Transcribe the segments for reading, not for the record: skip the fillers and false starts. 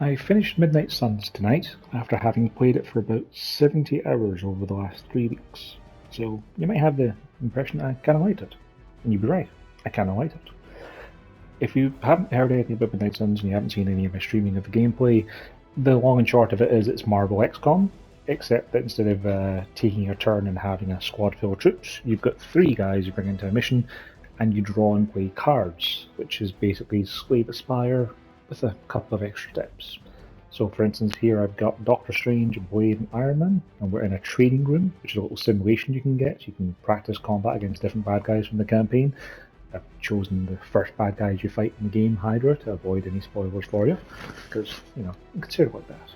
I finished Midnight Suns tonight after having played it for about 70 hours over the last 3 weeks. So you might have the impression I kinda liked it. And you'd be right, I kinda liked it. If you haven't heard anything about Midnight Suns and you haven't seen any of my streaming of the gameplay, the long and short of it is it's Marvel XCOM, except that instead of taking your turn and having a squad full of troops, you've got 3 guys you bring into a mission, and you draw and play cards, which is basically Slave Aspire with a couple of extra steps. So for instance here I've got Doctor Strange, Blade and Iron Man, and we're in a training room, which is a little simulation you can get, so you can practice combat against different bad guys from the campaign. I've chosen the first bad guys you fight in the game, Hydra, to avoid any spoilers for you, because, consider it like that.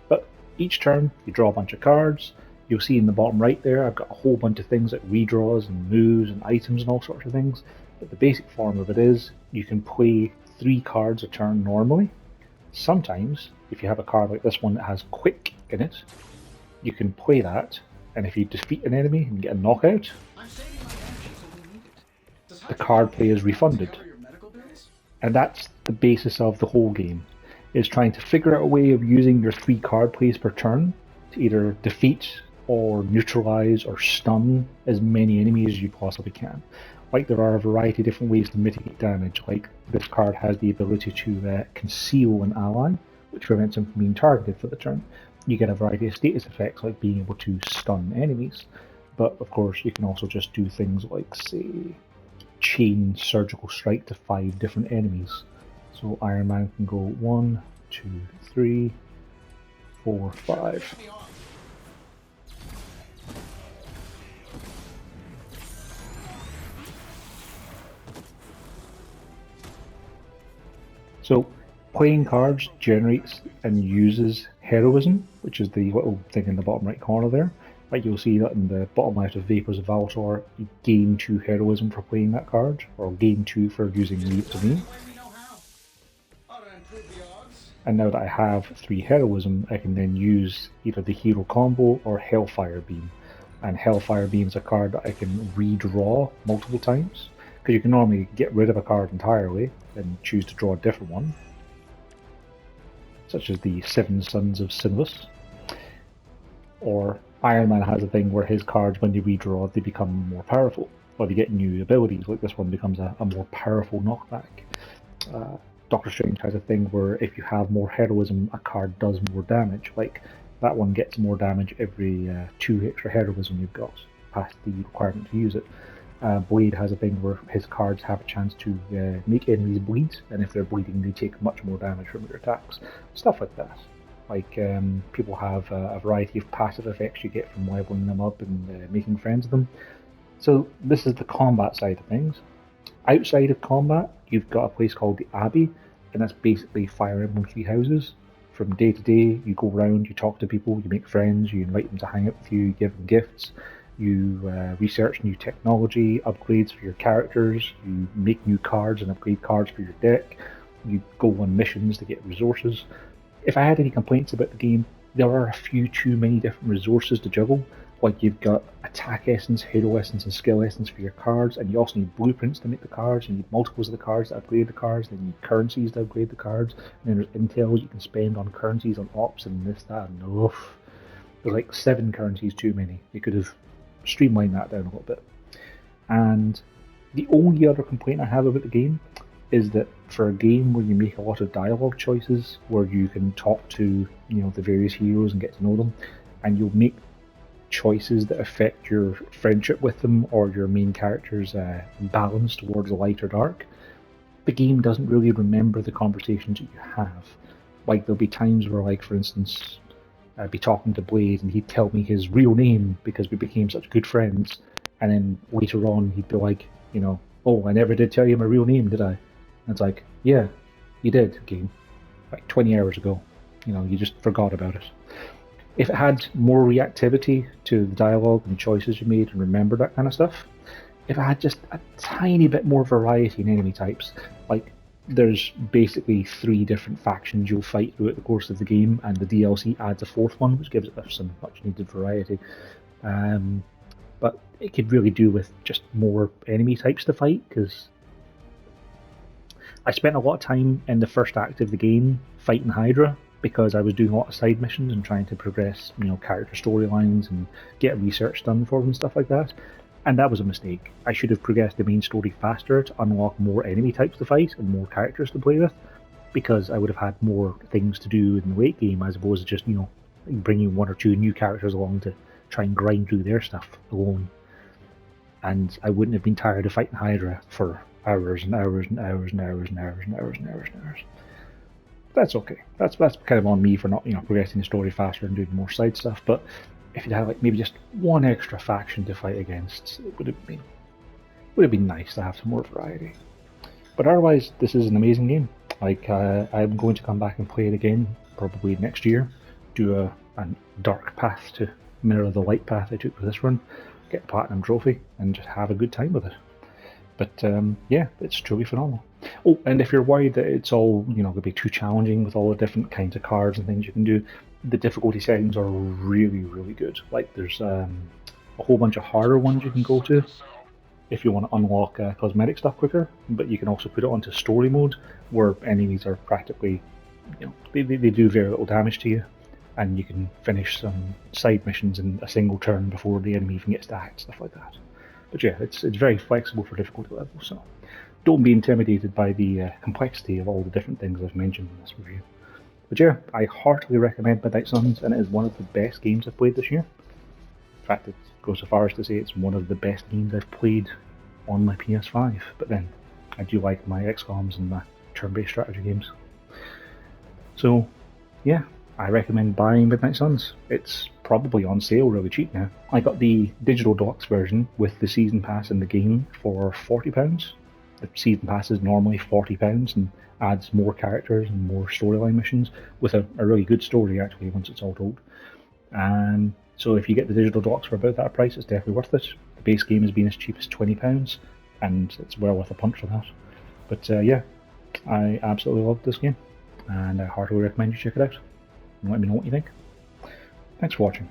But each turn, you draw a bunch of cards. You'll see in the bottom right there, I've got a whole bunch of things like redraws and moves and items and all sorts of things. But the basic form of it is, you can play 3 cards a turn normally. Sometimes, if you have a card like this one that has Quick in it, you can play that, and if you defeat an enemy and get a knockout, the card play is refunded. And that's the basis of the whole game, is trying to figure out a way of using your 3 card plays per turn to either defeat or neutralize or stun as many enemies as you possibly can. Like, there are a variety of different ways to mitigate damage, like this card has the ability to conceal an ally, which prevents him from being targeted for the turn. You get a variety of status effects like being able to stun enemies, but of course you can also just do things like, say, chain surgical strike to 5 different enemies. So Iron Man can go 1, 2, 3, 4, 5. So playing cards generates and uses heroism, which is the little thing in the bottom right corner there. Like, you'll see that in the bottom left of Vapors of Valtor, you gain 2 heroism for playing that card, or gain 2 for using Leave It to Me. And now that I have 3 heroism, I can then use either the hero combo or Hellfire Beam. And Hellfire Beam is a card that I can redraw multiple times, because you can normally get rid of a card entirely and choose to draw a different one, such as the 7 Sons of Sinless. Or Iron Man has a thing where his cards, when you redraw, they become more powerful, or they get new abilities, like this one becomes a more powerful knockback. Doctor Strange has a thing where if you have more heroism, a card does more damage. Like, that one gets more damage every 2 extra heroism you've got, past the requirement to use it. Blade has a thing where his cards have a chance to make enemies bleed, and if they're bleeding they take much more damage from your attacks. Stuff like that. Like, people have a variety of passive effects you get from leveling them up and making friends with them. So this is the combat side of things. Outside of combat, you've got a place called the Abbey, and that's basically Fire Emblem 3 houses. From day to day, you go around, you talk to people, you make friends, you invite them to hang out with you, you give them gifts, you research new technology, upgrades for your characters, you make new cards and upgrade cards for your deck, you go on missions to get resources. If I had any complaints about the game, there are a few too many different resources to juggle. Like, you've got attack essence, hero essence, and skill essence for your cards, and you also need blueprints to make the cards, you need multiples of the cards to upgrade the cards, then you need currencies to upgrade the cards, and then there's intel you can spend on currencies, on ops, and this, that, and oof. There's like 7 currencies too many. You could have streamlined that down a little bit. And the only other complaint I have about the game is that for a game where you make a lot of dialogue choices, where you can talk to the various heroes and get to know them, and you'll make choices that affect your friendship with them or your main character's balance towards light or dark, the game doesn't really remember the conversations that you have. Like, there'll be times where, like, for instance, I'd be talking to Blade and he'd tell me his real name because we became such good friends, and then later on he'd be like, oh, I never did tell you my real name, did I? And it's like, yeah, you did, game. Like 20 hours ago. You just forgot about it. If it had more reactivity to the dialogue and choices you made and remembered that kind of stuff, if it had just a tiny bit more variety in enemy types, like, there's basically 3 different factions you'll fight throughout the course of the game, and the DLC adds a 4th one, which gives it some much needed variety. But it could really do with just more enemy types to fight, because I spent a lot of time in the first act of the game fighting Hydra, because I was doing a lot of side missions and trying to progress, character storylines and get research done for them and stuff like that. And that was a mistake. I should have progressed the main story faster to unlock more enemy types to fight and more characters to play with, because I would have had more things to do in the late game as opposed to just, bringing one or two new characters along to try and grind through their stuff alone. And I wouldn't have been tired of fighting Hydra for hours and hours and hours and hours and hours and hours and hours and hours. That's okay. That's kind of on me for not progressing the story faster and doing more side stuff. But if you'd had maybe just one extra faction to fight against, it would have been nice to have some more variety. But otherwise, this is an amazing game. I'm going to come back and play it again probably next year. Do a dark path to mirror the light path I took for this run. Get a platinum trophy and just have a good time with it. But yeah, it's truly phenomenal. Oh, and if you're worried that it's all going to be too challenging with all the different kinds of cards and things you can do, the difficulty settings are really, really good. Like there's a whole bunch of harder ones you can go to if you want to unlock cosmetic stuff quicker, but you can also put it onto story mode where enemies are practically, they do very little damage to you, and you can finish some side missions in a single turn before the enemy even gets to act, stuff like that. But yeah, it's very flexible for difficulty levels, so don't be intimidated by the complexity of all the different things I've mentioned in this review. But yeah, I heartily recommend Midnight Suns, and it is one of the best games I've played this year. In fact, it goes so far as to say it's one of the best games I've played on my PS5, but then I do like my XCOMs and my turn-based strategy games. So yeah, I recommend buying Midnight Suns. It's probably on sale really cheap now. I got the digital docs version with the season pass in the game for £40. The season pass is normally £40 and adds more characters and more storyline missions with a really good story actually once it's all told. So if you get the digital docs for about that price, it's definitely worth it. The base game has been as cheap as £20 and it's well worth a punch for that. But yeah, I absolutely love this game and I heartily recommend you check it out and let me know what you think. Thanks for watching.